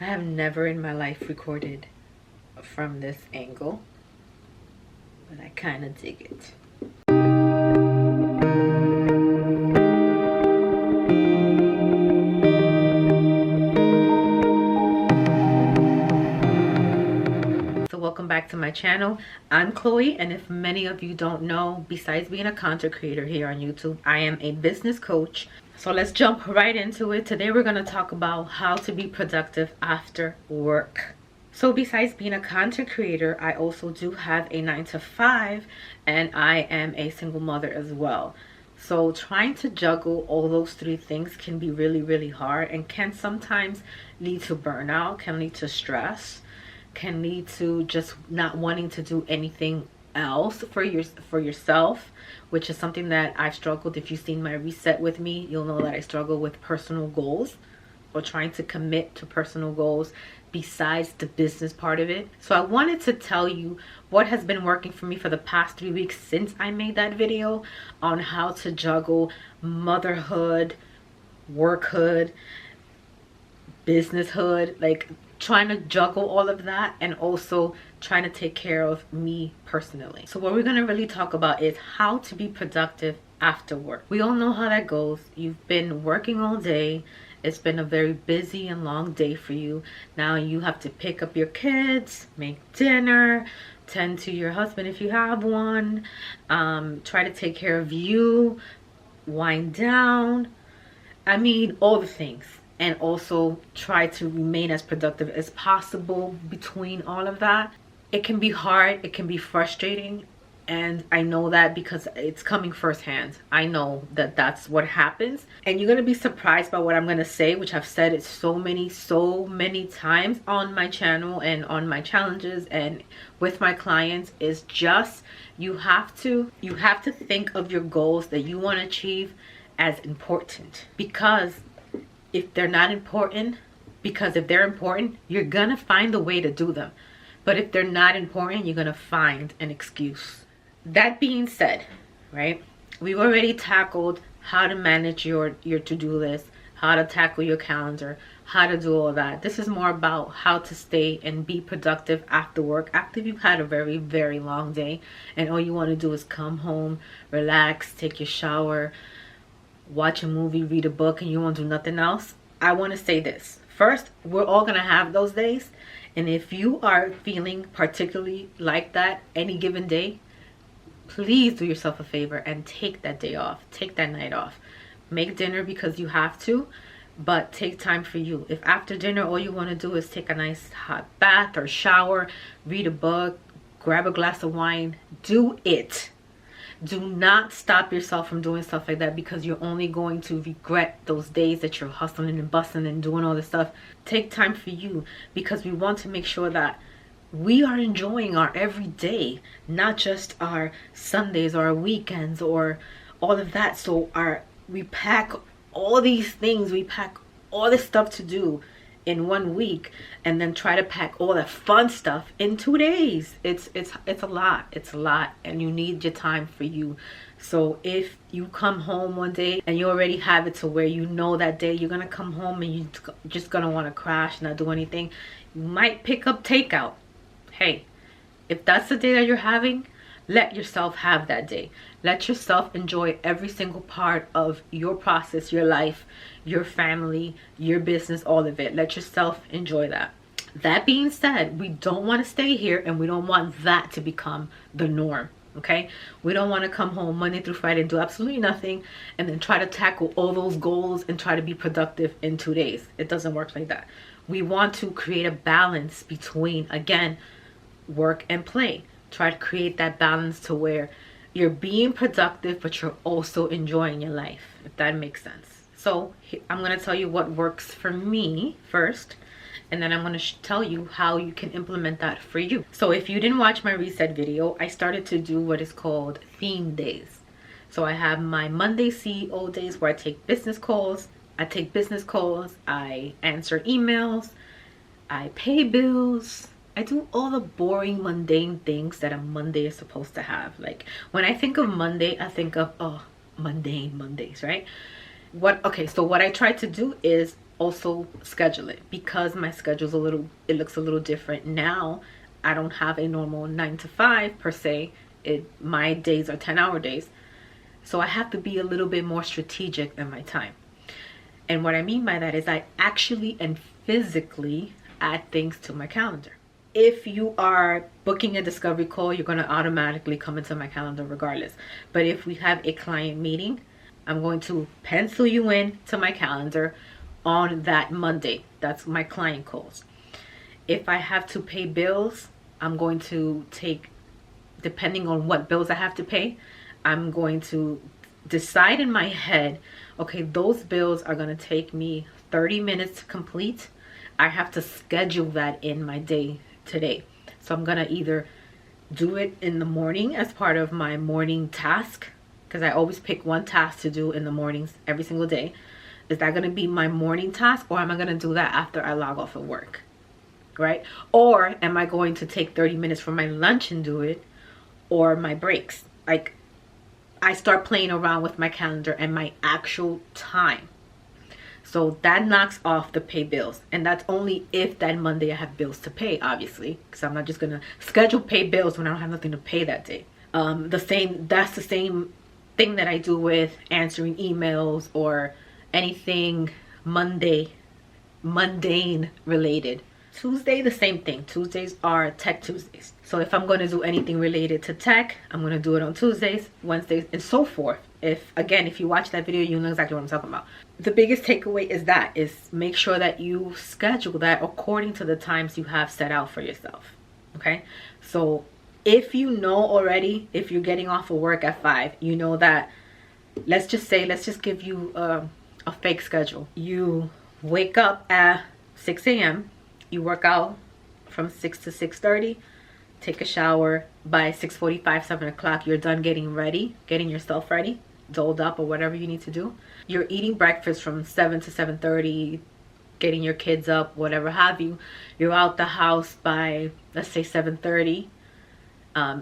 I have never in my life recorded from this angle, but I kind of dig it. So welcome back to my channel. I'm Chloe, and if many of you don't know, besides being a content creator here on YouTube, I am a business coach. So let's jump right into it. Today we're going to talk about how to be productive after work. So besides being a content creator, I also do have a 9-to-5, and I am a single mother as well. So trying to juggle all those three things can be really hard, and can sometimes lead to burnout, can lead to stress, can lead to just not wanting to do anything else for yourself, which is something that I've struggled. If you've seen my reset with me, you'll know that I struggle with personal goals, or trying to commit to personal goals besides the business part of it. So I wanted to tell you what has been working for me for the past 3 weeks since I made that video on how to juggle motherhood, workhood, businesshood, like trying to juggle all of that, and also trying to take care of me personally. So what we're going to really talk about is how to be productive after work. We all know how that goes. You've been working all day. It's been a very busy and long day for you. Now you have to pick up your kids, make dinner, tend to your husband if you have one, try to take care of you, wind down. I mean, all the things. And also try to remain as productive as possible between all of that. It can be hard, it can be frustrating, and I know that because it's coming firsthand. I know that that's what happens, and you're gonna be surprised by what I'm gonna say, which I've said it so many times on my channel and on my challenges and with my clients. Is just you have to think of your goals that you want to achieve as important, because if they're not important, because if they're important, you're gonna find a way to do them. But if they're not important, you're gonna find an excuse. That being said, right, we've already tackled how to manage your to-do list, how to tackle your calendar, how to do all that. This is more about how to stay and be productive after work, after you've had a very long day and all you want to do is come home, relax, take your shower, watch a movie, read a book, and you won't do nothing else. I want to say this. First, we're all going to have those days. And if you are feeling particularly like that any given day, please do yourself a favor and take that day off. Take that night off. Make dinner because you have to, but take time for you. If after dinner all you want to do is take a nice hot bath or shower, read a book, grab a glass of wine, do it. Do not stop yourself from doing stuff like that, because you're only going to regret those days that you're hustling and bustling and doing all this stuff. Take time for you, because we want to make sure that we are enjoying our everyday, not just our Sundays or our weekends or all of that. So we pack all these things, we pack all this stuff to do in 1 week, and then try to pack all that fun stuff in 2 days. It's a lot, and you need your time for you. So if you come home one day and you already have it to where you know that day you're gonna come home and you just gonna want to crash, not do anything, you might pick up takeout. Hey, if that's the day that you're having, let yourself have that day. Let yourself enjoy every single part of your process, your life, your family, your business, all of it. Let yourself enjoy that. That being said, we don't want to stay here, and we don't want that to become the norm. Okay? We don't want to come home Monday through Friday and do absolutely nothing and then try to tackle all those goals and try to be productive in 2 days. It doesn't work like that. We want to create a balance between, again, work and play. Try to create that balance to where you're being productive, but you're also enjoying your life, if that makes sense. So I'm going to tell you what works for me first, and then I'm going to tell you how you can implement that for you. So if you didn't watch my reset video, I started to do what is called theme days. So I have my Monday CEO days where I take business calls. I answer emails. I pay bills. I do all the boring, mundane things that a Monday is supposed to have. Like, when I think of Monday, I think of, oh, mundane Mondays, right? So what I try to do is also schedule it, because my schedule's it looks a little different now. I don't have a normal 9 to 5 per se. My days are 10-hour days. So I have to be a little bit more strategic in my time. And what I mean by that is I actually and physically add things to my calendar. If you are booking a discovery call, you're going to automatically come into my calendar regardless. But if we have a client meeting, I'm going to pencil you in to my calendar on that Monday. That's my client calls. If I have to pay bills, I'm going to take, depending on what bills I have to pay, I'm going to decide in my head, okay, those bills are going to take me 30 minutes to complete. I have to schedule that in my day today. So I'm going to either do it in the morning as part of my morning task, because I always pick one task to do in the mornings every single day. Is that going to be my morning task, or am I going to do that after I log off of work? Right? Or am I going to take 30 minutes for my lunch and do it, or my breaks? Like, I start playing around with my calendar and my actual time. So that knocks off the pay bills. And that's only if that Monday I have bills to pay, obviously, because I'm not just going to schedule pay bills when I don't have nothing to pay that day. That's the same thing that I do with answering emails or anything mundane related. Tuesday, the same thing. Tuesdays are Tech Tuesdays. So if I'm going to do anything related to tech, I'm going to do it on Tuesdays, Wednesdays, and so forth. If you watch that video, you know exactly what I'm talking about. The biggest takeaway is make sure that you schedule that according to the times you have set out for yourself. Okay? So if you know already, if you're getting off of work at 5, you know that, let's just give you a fake schedule. You wake up at 6 a.m., you work out from 6 to 6:30, take a shower. By 6:45, 7 o'clock, you're done getting yourself ready, dolled up, or whatever you need to do. You're eating breakfast from 7 to 7:30, getting your kids up, whatever have you. You're out the house by, let's say, 7:30.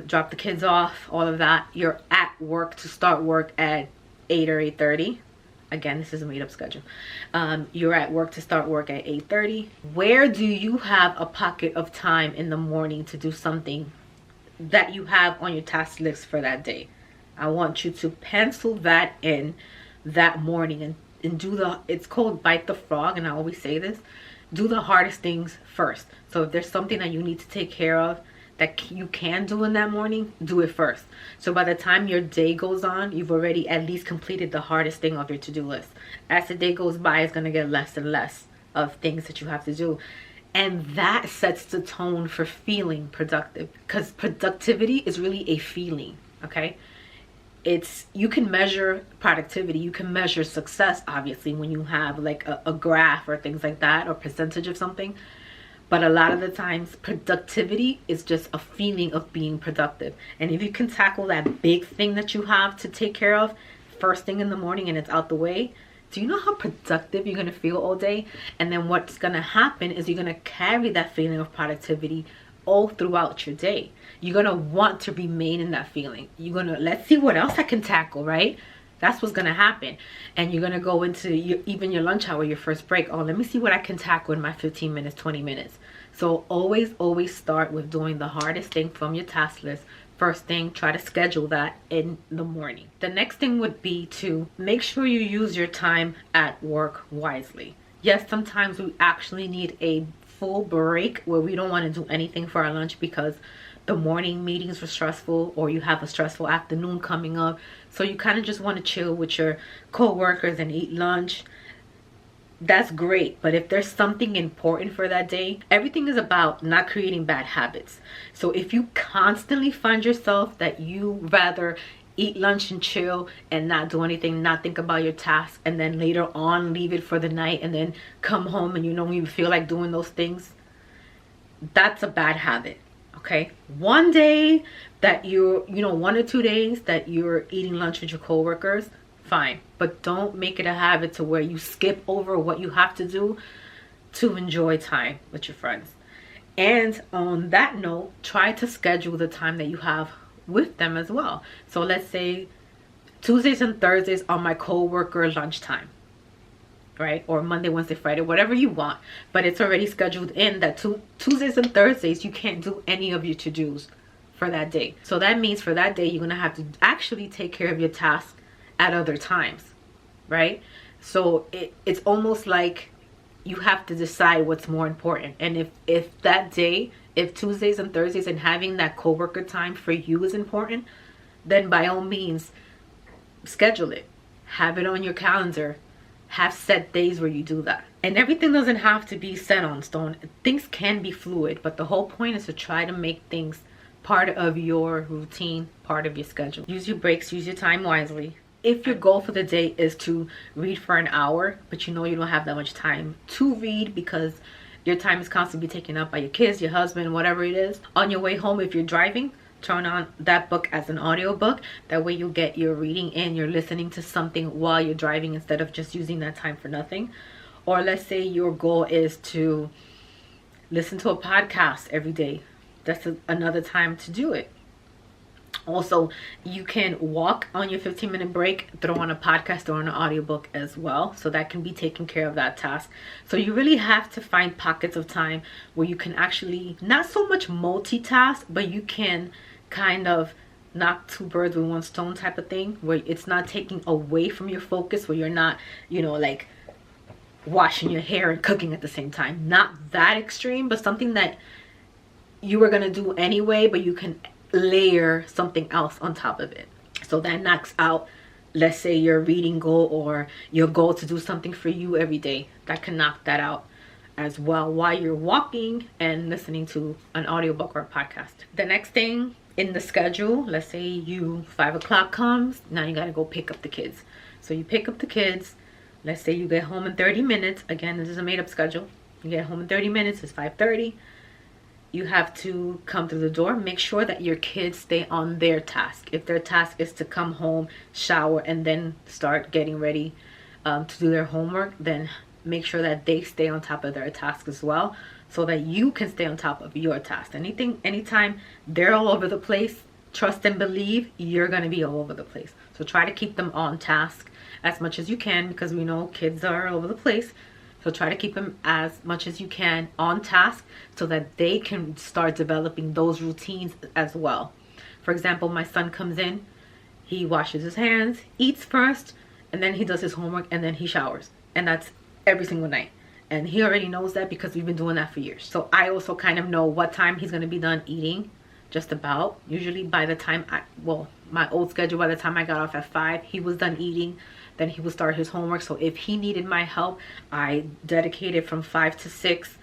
Drop the kids off, all of that. You're at work to start work at 8 or 8:30. Again, this is a made-up schedule. You're at work to start work at 8:30. Where do you have a pocket of time in the morning to do something that you have on your task list for that day? I want you to pencil that in that morning and do it's called bite the frog, and I always say this, do the hardest things first. So if there's something that you need to take care of that you can do in that morning, do it first. So by the time your day goes on, you've already at least completed the hardest thing of your to-do list. As the day goes by, it's going to get less and less of things that you have to do. And that sets the tone for feeling productive, because productivity is really a feeling, okay? You can measure productivity, you can measure success, obviously, when you have like a graph or things like that, or percentage of something. But a lot of the times, productivity is just a feeling of being productive. And if you can tackle that big thing that you have to take care of first thing in the morning and it's out the way, do you know how productive you're going to feel all day? And then what's going to happen is you're going to carry that feeling of productivity all throughout your day. You're going to want to remain in that feeling. You're going to, let's see what else I can tackle, right? That's what's going to happen. And you're going to go into even your lunch hour, your first break. Oh, let me see what I can tackle in my 15 minutes, 20 minutes. So always start with doing the hardest thing from your task list. First thing, try to schedule that in the morning. The next thing would be to make sure you use your time at work wisely. Yes, sometimes we actually need a full break where we don't want to do anything for our lunch because the morning meetings were stressful, or you have a stressful afternoon coming up. So you kind of just want to chill with your co-workers and eat lunch. That's great. But if there's something important for that day, everything is about not creating bad habits. So if you constantly find yourself that you rather eat lunch and chill and not do anything, not think about your tasks, and then later on leave it for the night and then come home and you don't even feel like doing those things, that's a bad habit. Okay, one day that you're, 1 or 2 days that you're eating lunch with your coworkers, fine. But don't make it a habit to where you skip over what you have to do to enjoy time with your friends. And on that note, try to schedule the time that you have with them as well. So let's say Tuesdays and Thursdays are my coworker lunchtime, right? Or Monday, Wednesday, Friday, whatever you want. But it's already scheduled in that Tuesdays and Thursdays, you can't do any of your to-dos for that day. So that means for that day, you're going to have to actually take care of your tasks at other times, right? So it's almost like you have to decide what's more important. And if that day, if Tuesdays and Thursdays and having that coworker time for you is important, then by all means, schedule it. Have it on your calendar. Have set days where you do that. And everything doesn't have to be set on stone. Things can be fluid, but the whole point is to try to make things part of your routine, part of your schedule. Use your breaks, use your time wisely. If your goal for the day is to read for an hour, but you know you don't have that much time to read because your time is constantly taken up by your kids, your husband, whatever it is, on your way home, if you're driving, turn on that book as an audiobook. That way you get your reading in, you're listening to something while you're driving instead of just using that time for nothing. Or let's say your goal is to listen to a podcast every day. That's another time to do it. Also, you can walk on your 15-minute break, throw on a podcast or an audiobook as well. So that can be taking care of that task. So you really have to find pockets of time where you can actually not so much multitask, but you can kind of knock two birds with one stone type of thing, where it's not taking away from your focus, where you're not, like washing your hair and cooking at the same time. Not that extreme, but something that you were going to do anyway, but you can layer something else on top of it. So that knocks out, let's say, your reading goal or your goal to do something for you every day. That can knock that out as well while you're walking and listening to an audiobook or a podcast. The next thing in the schedule, let's say 5 o'clock comes, now you got to go pick up the kids. So you pick up the kids, let's say you get home in 30 minutes. Again, this is a made-up schedule. You get home in 30 minutes, it's 5:30. You have to come through the door. Make sure that your kids stay on their task. If their task is to come home, shower, and then start getting ready to do their homework, then make sure that they stay on top of their task as well, so that you can stay on top of your task. Anytime they're all over the place, trust and believe you're going to be all over the place. So try to keep them on task as much as you can, because we know kids are all over the place. So try to keep them as much as you can on task so that they can start developing those routines as well. For example, my son comes in, he washes his hands, eats first, and then he does his homework, and then he showers. And that's every single night. And he already knows that because we've been doing that for years. So I also kind of know what time he's going to be done eating, just about. Usually by the time my old schedule, by the time I got off at 5, he was done eating. Then he would start his homework. So if he needed my help, I dedicated from 5 to 6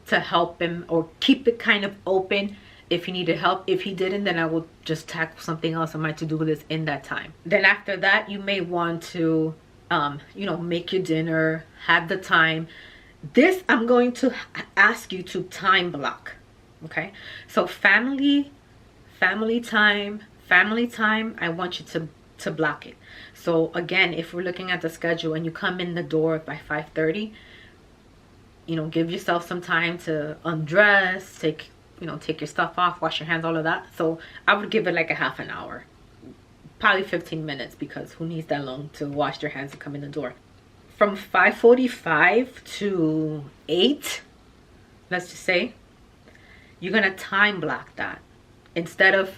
to help him, or keep it kind of open if he needed help. If he didn't, then I would just tackle something else on my to-do list in that time. Then after that, you may want to, make your dinner, have the time. This, I'm going to ask you to time block. Okay? So family time, I want you to block it. So again, if we're looking at the schedule and you come in the door by 5:30, give yourself some time to undress, take your stuff off, wash your hands, all of that. So I would give it like a half an hour, probably 15 minutes, because who needs that long to wash their hands and come in the door? From 5:45 to 8, let's just say, you're gonna time block that. Instead of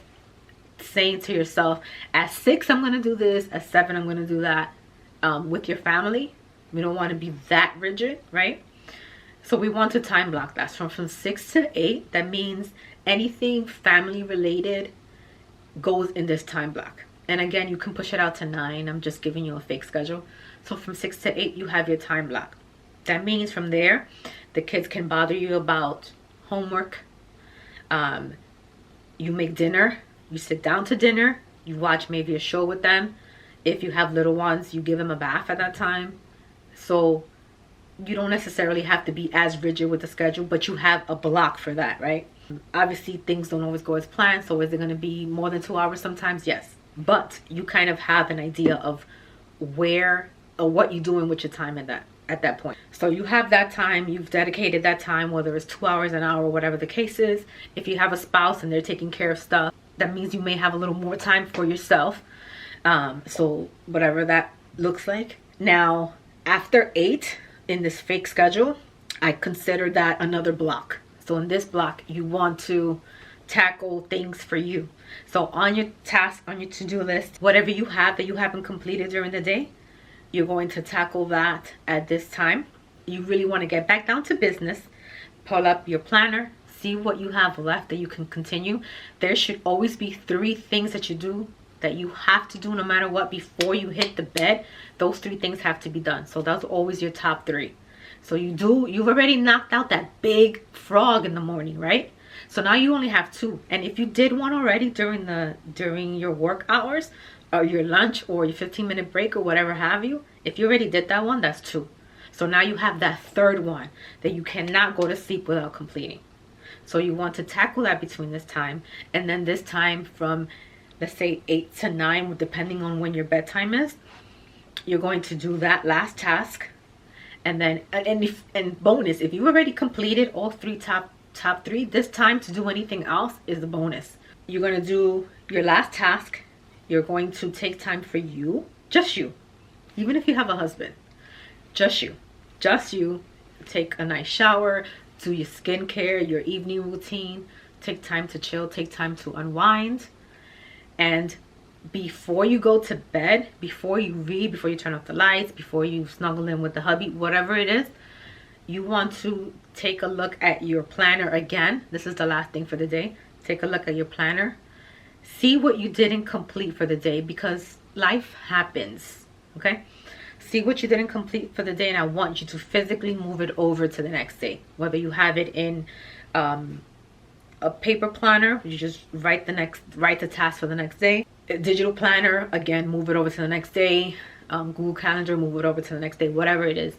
saying to yourself, at 6 I'm gonna do this, at 7 I'm gonna do that. With your family, we don't want to be that rigid, right? So we want to time block that. So from 6 to 8, that means anything family related goes in this time block. And again, you can push it out to 9. I'm just giving you a fake schedule. So from 6 to 8, you have your time block. That means from there, the kids can bother you about homework. You make dinner. You sit down to dinner. You watch maybe a show with them. If you have little ones, you give them a bath at that time. So you don't necessarily have to be as rigid with the schedule, but you have a block for that, right? Obviously, things don't always go as planned. So is it going to be more than 2 hours sometimes? Yes. But you kind of have an idea of where or what you're doing with your time at that point. So you have that time, you've dedicated that time, whether it's 2 hours, an hour, whatever the case is. If you have a spouse and they're taking care of stuff, that means you may have a little more time for yourself. So whatever that looks like. Now, after 8, in this fake schedule, I consider that another block. So in this block, you want to tackle things for you. So on your task, on your to-do list, whatever you have that you haven't completed during the day, you're going to tackle that at this time. You really want to get back down to business. Pull up your planner, see what you have left that you can continue. There should always be 3 things that you do that you have to do no matter what before you hit the bed. Those 3 things have to be done. So that's always your top 3. So you've already knocked out that big frog in the morning, right? So now you only have 2. And if you did one already during your work hours or your lunch or your 15-minute break or whatever have you, if you already did that one, that's 2. So now you have that 3rd one that you cannot go to sleep without completing. So you want to tackle that between this time, and then this time from, let's say, 8 to 9, depending on when your bedtime is, you're going to do that last task. And then and bonus, if you already completed all 3 top 3, this time to do anything else is the bonus. You're going to do your last task. You're going to take time for you, just you, even if you have a husband, just you. Take a nice shower, do your skincare, your evening routine, take time to chill, take time to unwind. And before you go to bed, before you read, before you turn off the lights, before you snuggle in with the hubby, whatever it is, you want to take a look at your planner again. This is the last thing for the day. Take a look at your planner. See what you didn't complete for the day, because life happens, okay? See what you didn't complete for the day, and I want you to physically move it over to the next day. Whether you have it in a paper planner, you just write the task for the next day. A digital planner, again, move it over to the next day. Google Calendar, move it over to the next day. Whatever it is,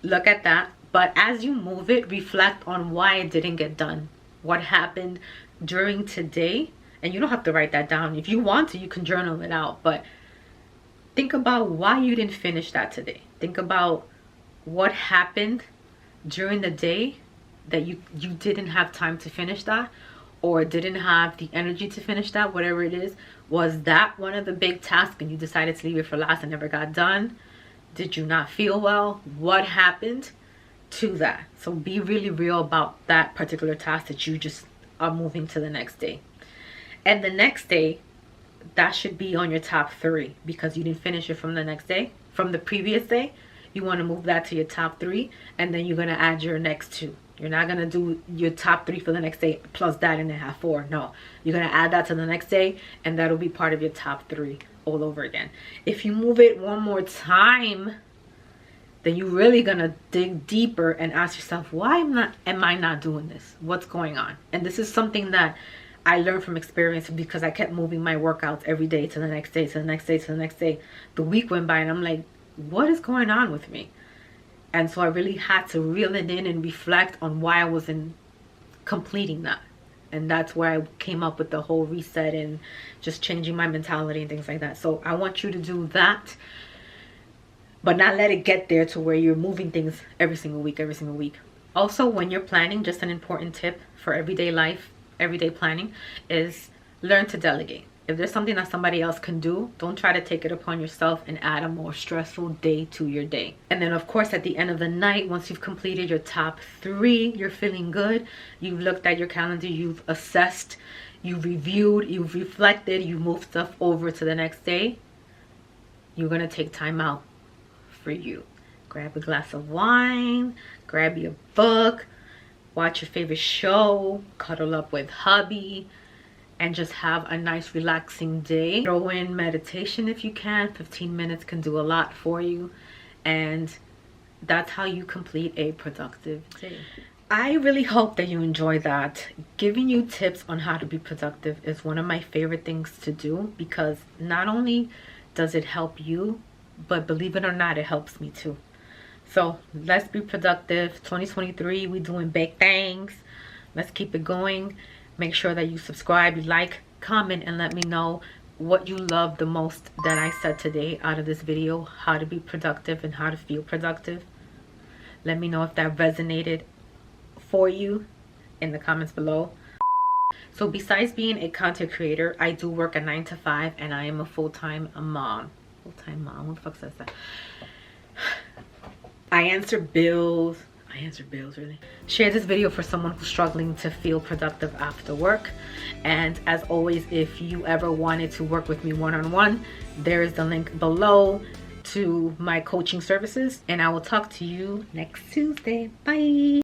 look at that. But as you move it, reflect on why it didn't get done. What happened during today? And you don't have to write that down. If you want to, you can journal it out. But think about why you didn't finish that today. Think about what happened during the day that you didn't have time to finish that, or didn't have the energy to finish that, whatever it is. Was that one of the big tasks and you decided to leave it for last and never got done? Did you not feel well? What happened to that? So be really real about that particular task that you just are moving to the next day. And the next day, that should be on your top 3 because you didn't finish it from the next day, from the previous day. You want to move that to your top 3, and then you're going to add your next 2. You're not going to do your top 3 for the next day plus that and then have 4. No, you're going to add that to the next day, and that'll be part of your top 3 all over again. If you move it one more time, then you're really going to dig deeper and ask yourself, why am I not doing this? What's going on? And this is something that I learned from experience, because I kept moving my workouts every day to the next day, to the next day, to the next day. The week went by and I'm like, what is going on with me? And so I really had to reel it in and reflect on why I wasn't completing that. And that's where I came up with the whole reset and just changing my mentality and things like that. So I want you to do that, but not let it get there to where you're moving things every single week. Also, when you're planning, just an important tip for everyday life, everyday planning, is learn to delegate. If there's something that somebody else can do, don't try to take it upon yourself and add a more stressful day to your day. And then of course, at the end of the night, once you've completed your top 3, you're feeling good, you've looked at your calendar, you've assessed, you've reviewed, you've reflected, you moved stuff over to the next day, you're gonna take time out for you. Grab a glass of wine, grab your book, watch your favorite show, cuddle up with hubby, and just have a nice relaxing day. Throw in meditation if you can. 15 minutes can do a lot for you. And that's how you complete a productive day. I really hope that you enjoy that. Giving you tips on how to be productive is one of my favorite things to do, because not only does it help you, but believe it or not, it helps me too. So let's be productive. 2023, we're doing big things. Let's keep it going. Make sure that you subscribe, you like, comment, and let me know what you love the most that I said today out of this video, how to be productive and how to feel productive. Let me know if that resonated for you in the comments below. So besides being a content creator, I do work a 9 to 5, and I am a full-time mom. Full-time mom, what the fuck says that? I answer bills. I answer bills, really. Share this video for someone who's struggling to feel productive after work. And as always, if you ever wanted to work with me one-on-one, there is the link below to my coaching services. And I will talk to you next Tuesday. Bye.